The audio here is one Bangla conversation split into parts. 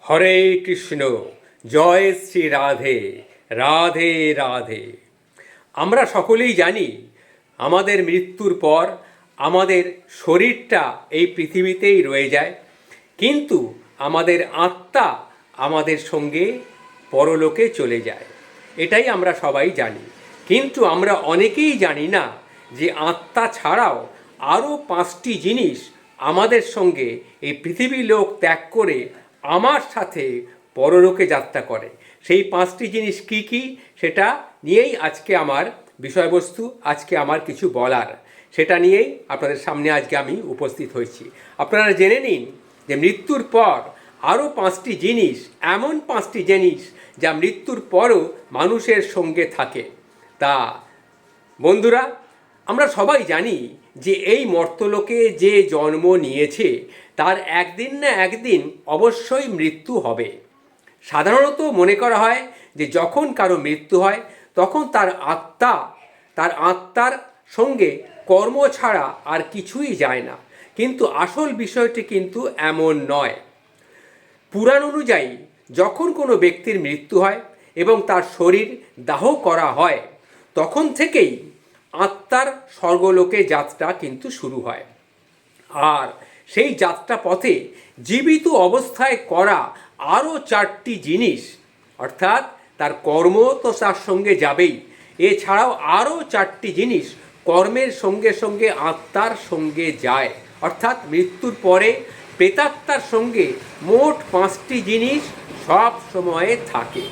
হরে কৃষ্ণ, জয় শ্রী রাধে, রাধে রাধে। আমরা সকলেই জানি আমাদের মৃত্যুর পর আমাদের শরীরটা এই পৃথিবীতেই রয়ে যায়, কিন্তু আমাদের আত্মা আমাদের সঙ্গে পরলোকে চলে যায়। এটাই আমরা সবাই জানি, কিন্তু আমরা অনেকেই জানি না যে আত্মা ছাড়াও আরও 5টি জিনিস আমাদের সঙ্গে এই পৃথিবী লোক ত্যাগ করে আমার সাথে পরলোকে যাত্রা করে। সেই 5টি জিনিস কি কি সেটা নিয়েই আজকে আমার বিষয়বস্তু, আজকে আমার কিছু বলার, সেটা নিয়েই আপনাদের সামনে আজকে আমি উপস্থিত হয়েছি। আপনারা জেনে নিন যে মৃত্যুর পর আরও 5টি জিনিস, এমন 5টি জিনিস যা মৃত্যুর পরও মানুষের সঙ্গে থাকে। তা বন্ধুরা, আমরা সবাই জানি যে এই মর্তলোকে যে জন্ম নিয়েছে তার একদিন না একদিন অবশ্যই মৃত্যু হবে। সাধারণত মনে করা হয় যে যখন কারো মৃত্যু হয় তখন তার আত্মার সঙ্গে কর্ম ছাড়া আর কিছুই যায় না, কিন্তু আসল বিষয়টি কিন্তু এমন নয়। পুরাণ অনুযায়ী যখন কোনো ব্যক্তির মৃত্যু হয় এবং তার শরীর দাহ করা হয়, তখন থেকেই আত্মার স্বর্গলোকে যাত্রা কিন্তু শুরু হয়। আর সেই যাত্রা পথে জীবিত অবস্থায় করা আরও 4টি জিনিস, অর্থাৎ তার কর্ম তো তার সঙ্গে যাবেই, এছাড়াও আরও 4টি জিনিস কর্মের সঙ্গে সঙ্গে আত্মার সঙ্গে যায়। অর্থাৎ মৃত্যুর পরে প্রেতাত্মার সঙ্গে মোট 5টি জিনিস সব সময়ে থাকে।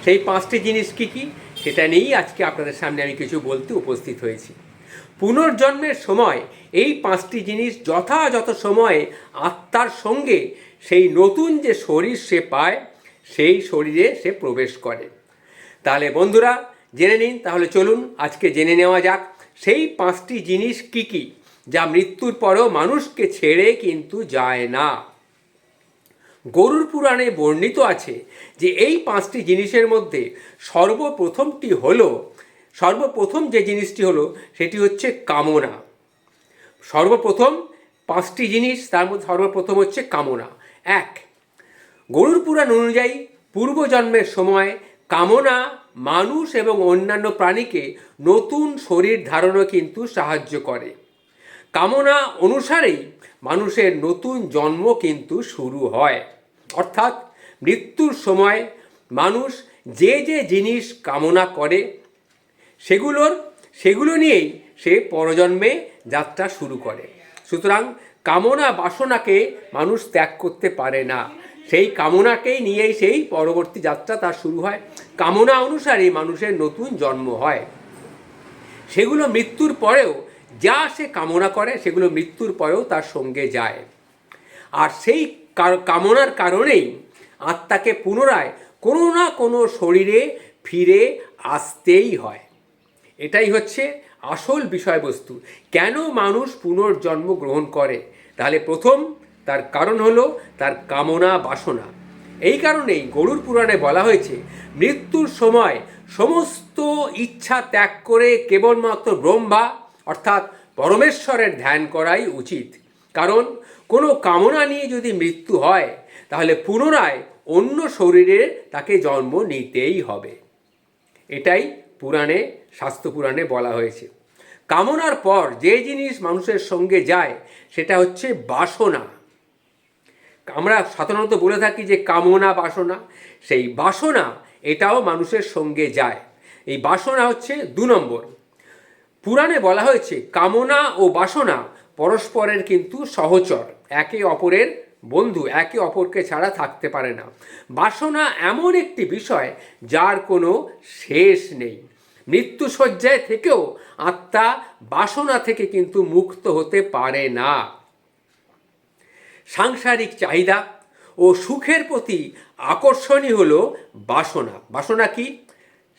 সেই 5টি জিনিস কি কি সেটা নিয়েই আজকে আপনাদের সামনে আমি কিছু বলতে উপস্থিত হয়েছি। পুনর্জন্মের সময় এই 5টি জিনিস যথাযথ সময়ে আত্মার সঙ্গে সেই নতুন যে শরীর সে পায় সেই শরীরে সে প্রবেশ করে। তাহলে বন্ধুরা জেনে নিন, তাহলে চলুন আজকে জেনে নেওয়া যাক সেই 5টি জিনিস কি কি যা মৃত্যুর পরেও মানুষকে ছেড়ে কিন্তু যায় না। গরুড় পুরাণে বর্ণিত আছে যে এই 5টি জিনিসের মধ্যে সর্বপ্রথম যে জিনিসটি হলো সেটি হচ্ছে কামনা। সর্বপ্রথম 5টি জিনিস, তার মধ্যে সর্বপ্রথম হচ্ছে কামনা। 1, গরুড় পুরাণ অনুযায়ী পূর্বজন্মের সময় কামনা মানুষ এবং অন্যান্য প্রাণীকে নতুন শরীর ধারণও কিন্তু সাহায্য করে। কামনা অনুসারেই মানুষের নতুন জন্ম কিন্তু শুরু হয়। অর্থাৎ মৃত্যুর সময় মানুষ যে যে জিনিস কামনা করে সেগুলো নিয়েই সে পরজন্মে যাত্রা শুরু করে। সুতরাং কামনা বাসনাকে মানুষ ত্যাগ করতে পারে না, সেই কামনাকেই নিয়েই সেই পরবর্তী যাত্রা তার শুরু হয়। কামনা অনুসারেই মানুষের নতুন জন্ম হয়। সেগুলো মৃত্যুর পরেও যা সে কামনা করে সেগুলো মৃত্যুর পরেও তার সঙ্গে যায়। আর সেই কামনার কারণেই আত্মাকে পুনরায় কোনো না কোনো শরীরে ফিরে আসতেই হয়। এটাই হচ্ছে আসল বিষয়বস্তু। কেন মানুষ পুনর্জন্ম গ্রহণ করে? তাহলে প্রথম তার কারণ হলো তার কামনা বাসনা। এই কারণেই গরুড় পুরাণে বলা হয়েছে মৃত্যুর সময় সমস্ত ইচ্ছা ত্যাগ করে কেবলমাত্র ব্রহ্মা অর্থাৎ পরমেশ্বরের ধ্যান করাই উচিত। কারণ কোনো কামনা নিয়ে যদি মৃত্যু হয় তাহলে পুনরায় অন্য শরীরে তাকে জন্ম নিতেই হবে। এটাই শাস্ত্র পুরাণে বলা হয়েছে। কামনার পর যে জিনিস মানুষের সঙ্গে যায় সেটা হচ্ছে বাসনা। আমরা সাধারণত বলে থাকি যে কামনা বাসনা, সেই বাসনা এটাও মানুষের সঙ্গে যায়। এই বাসনা হচ্ছে 2 নম্বর। পুরাণে বলা হয়েছে কামনা ও বাসনা পরস্পরের কিন্তু সহচর, একে অপরের বন্ধু, একে অপরকে ছাড়া থাকতে পারে না। বাসনা এমন একটি বিষয় যার কোনো শেষ নেই। মৃত্যুশয্যায় থেকেও আত্মা বাসনা থেকে কিন্তু মুক্ত হতে পারে না। সাংসারিক চাহিদা ও সুখের প্রতি আকর্ষণই হলো বাসনা। বাসনা কি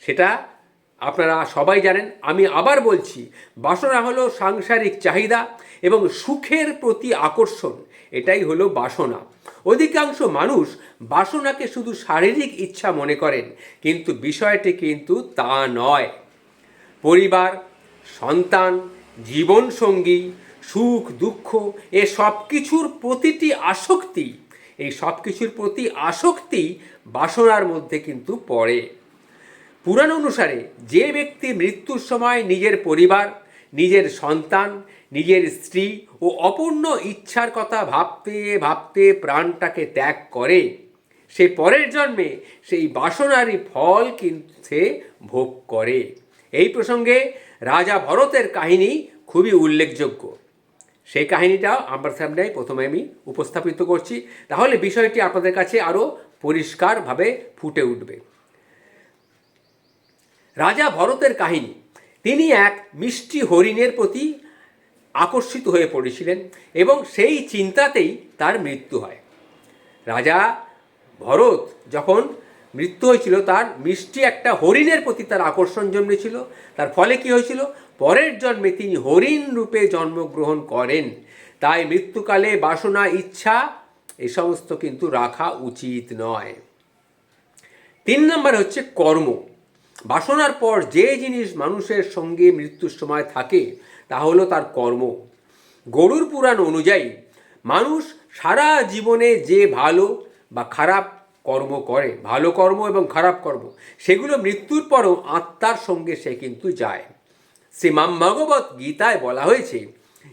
সেটা আপনারা সবাই জানেন, আমি আবার বলছি, বাসনা হলো সাংসারিক চাহিদা এবং সুখের প্রতি আকর্ষণ, এটাই হলো বাসনা। অধিকাংশ মানুষ বাসনাকে শুধু শারীরিক ইচ্ছা মনে করেন, কিন্তু বিষয়টি কিন্তু তা নয়। পরিবার, সন্তান, জীবনসঙ্গী, সুখ দুঃখ এ সব কিছুর প্রতিটি আসক্তি এই সব কিছুর প্রতি আসক্তি বাসনার মধ্যে কিন্তু পড়ে। পুরাণ অনুসারে যে ব্যক্তি মৃত্যুর সময় নিজের পরিবার, নিজের সন্তান, নিজের স্ত্রী ও অপূর্ণ ইচ্ছার কথা ভাবতে ভাবতে প্রাণটাকে ত্যাগ করে, সে পরের জন্মে সেই বাসনারই ফল কিন্তু সে ভোগ করে। এই প্রসঙ্গে রাজা ভরতের কাহিনী খুবই উল্লেখযোগ্য। সেই কাহিনীটা আমার সামনে প্রথমে আমি উপস্থাপিত করছি, তাহলে বিষয়টি আপনাদের কাছে আরও পরিষ্কারভাবে ফুটে উঠবে। রাজা ভরতের কাহিনী। তিনি এক মিষ্টি হরিণের প্রতি আকর্ষিত হয়ে পড়েছিলেন এবং সেই চিন্তাতেই তার মৃত্যু হয়। রাজা ভরত যখন মৃত্যু হয়েছিল, তার মিষ্টি একটা হরিণের প্রতি তার আকর্ষণ জন্মেছিল। তার ফলে কি হয়েছিল, পরের জন্মে তিনি হরিণ রূপে জন্মগ্রহণ করেন। তাই মৃত্যুকালে বাসনা, ইচ্ছা এই সমস্ত কিন্তু রাখা উচিত নয়। 3 নম্বর হচ্ছে কর্ম। বাসনার পর যে জিনিস মানুষের সঙ্গে মৃত্যুর সময় থাকে তা হলো তার কর্ম। গরুড় পুরাণ অনুযায়ী মানুষ সারা জীবনে যে ভালো বা খারাপ কর্ম করে, ভালো কর্ম এবং খারাপ কর্ম, সেগুলো মৃত্যুর পরও আত্মার সঙ্গে সে কিন্তু যায়। শ্রীমদ্ ভগবত গীতায় বলা হয়েছে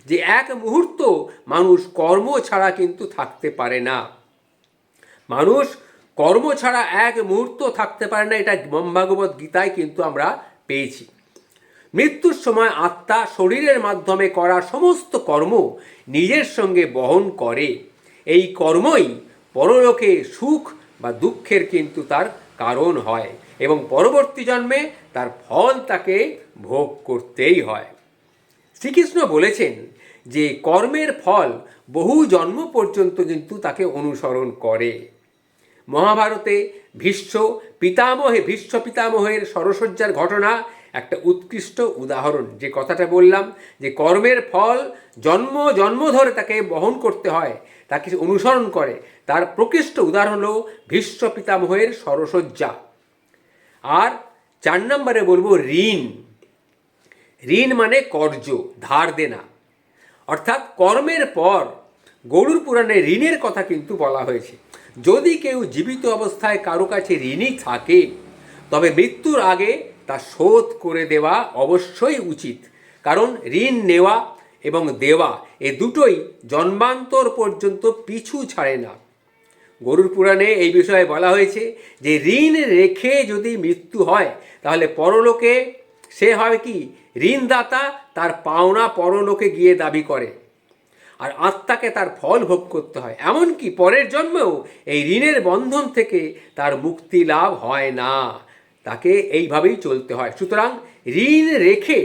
যে এক মুহূর্ত মানুষ কর্ম ছাড়া কিন্তু থাকতে পারে না। মানুষ কর্ম ছাড়া এক মুহূর্ত থাকতে পারে না, এটা ভগবত গীতায় কিন্তু আমরা পেয়েছি। মৃত্যুর সময় আত্মা শরীরের মাধ্যমে করা সমস্ত কর্ম নিজের সঙ্গে বহন করে। এই কর্মই পরলোকে সুখ বা দুঃখের কিন্তু তার কারণ হয় এবং পরবর্তী জন্মে তার ফল তাকে ভোগ করতেই হয়। শ্রীকৃষ্ণ বলেছেন যে কর্মের ফল বহু জন্ম পর্যন্ত কিন্তু তাকে অনুসরণ করে। মহাভারতে ভীষ্ম পিতামহের সরসজ্জার ঘটনা একটা উৎকৃষ্ট উদাহরণ। যে কথাটা বললাম যে কর্মের ফল জন্ম জন্ম ধরে তাকে বহন করতে হয়, তাকে অনুসরণ করে, তার প্রকৃষ্ট উদাহরণ হলো ভীষ্ম পিতামহের সরসজ্জা। আর 4 নম্বরে বলবো ঋণ। ঋণ মানে কর্য, ধার দেনা। অর্থাৎ কর্মের পর গরুড় পুরাণে ঋণের কথা কিন্তু বলা হয়েছে। যদি কেউ জীবিত অবস্থায় কারো কাছে ঋণী থাকে, তবে মৃত্যুর আগে তা শোধ করে দেওয়া অবশ্যই উচিত। কারণ ঋণ নেওয়া এবং দেওয়া এ দুটোই জন্মান্তর পর্যন্ত পিছু ছাড়ে না। গরুড় পুরাণে এই বিষয়ে বলা হয়েছে যে ঋণ রেখে যদি মৃত্যু হয়, তাহলে পরলোকে সে হয় কি, ঋণদাতা তার পাওনা পরলোকে গিয়ে দাবি করে, আর আত্মাকে তার ফল ভোগ করতে হয়। এমনকি পরের জন্মেও এই ঋণের বন্ধন থেকে তার মুক্তি লাভ হয় না, তাকে এইভাবেই চলতে হয়। সুতরাং ঋণ রেখে,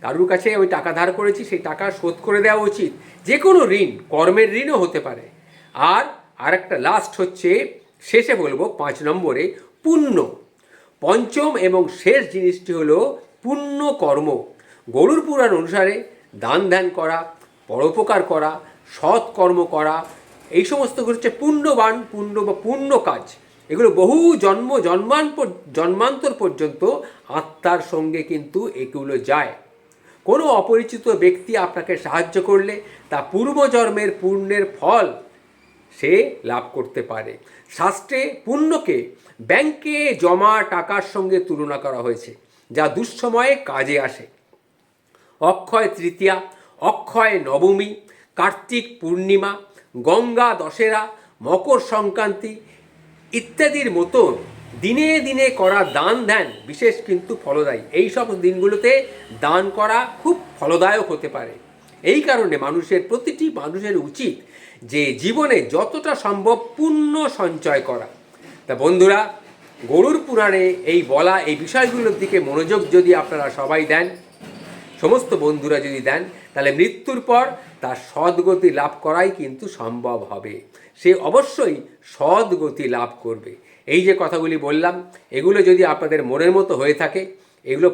কারুর কাছে আমি টাকা ধার করেছি, সেই টাকা শোধ করে দেওয়া উচিত। যে কোনো ঋণ, কর্মের ঋণও হতে পারে। আর একটা লাস্ট হচ্ছে, শেষে বলবো 5 নম্বরে পুণ্য। পঞ্চম এবং শেষ জিনিসটি হলো পুণ্য কর্ম। গরুড় পুরাণ অনুসারে দান ধ্যান করা, পরোপকার করা, সৎ কর্ম করা, এই সমস্ত হচ্ছে পুণ্য কাজ। এগুলো বহু জন্মান্তর পর্যন্ত আত্মার সঙ্গে কিন্তু এগুলো যায়। কোনো অপরিচিত ব্যক্তি আপনাকে সাহায্য করলে তা পূর্বজন্মের পুণ্যের ফল সে লাভ করতে পারে। শাস্ত্রে পুণ্যকে ব্যাংকে জমা টাকার সঙ্গে তুলনা করা হয়েছে, যা দুঃসময়ে কাজে আসে। অক্ষয় তৃতীয়া, অক্ষয় নবমী, কার্তিক পূর্ণিমা, গঙ্গা দশেরা, মকর সংক্রান্তি ইত্যাদির মতন দিনে দিনে করা দান ধ্যান বিশেষ কিন্তু ফলদায়ী। এই সব দিনগুলোতে দান করা খুব ফলদায়ক হতে পারে। এই কারণে প্রতিটি মানুষের উচিত যে জীবনে যতটা সম্ভব পুণ্য সঞ্চয় করা। তা বন্ধুরা, গরুড় পুরাণে এই বলা এই বিষয়গুলোর দিকে মনোযোগ যদি আপনারা সবাই দেন, সমস্ত বন্ধুরা যদি দেন, তাহলে মৃত্যুর পর তার সদ্গতি লাভ করাই কিন্তু সম্ভব হবে। সে অবশ্যই সদ্গতি লাভ করবে। এই যে কথাগুলি বললাম, এগুলো যদি আপনাদের মনের মতো হয়ে থাকে, এগুলো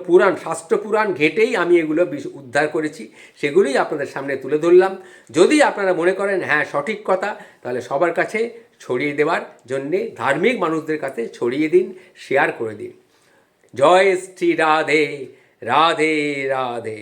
শাস্ত্র পুরাণ ঘেটেই আমি এগুলো উদ্ধার করেছি, সেগুলোই আপনাদের সামনে তুলে ধরলাম। যদি আপনারা মনে করেন হ্যাঁ সঠিক কথা, তাহলে সবার কাছে ছড়িয়ে দেওয়ার জন্যে ধার্মিক মানুষদের কাছে ছড়িয়ে দিন, শেয়ার করে দিন। জয় শ্রী রাধে রাধে রাধে।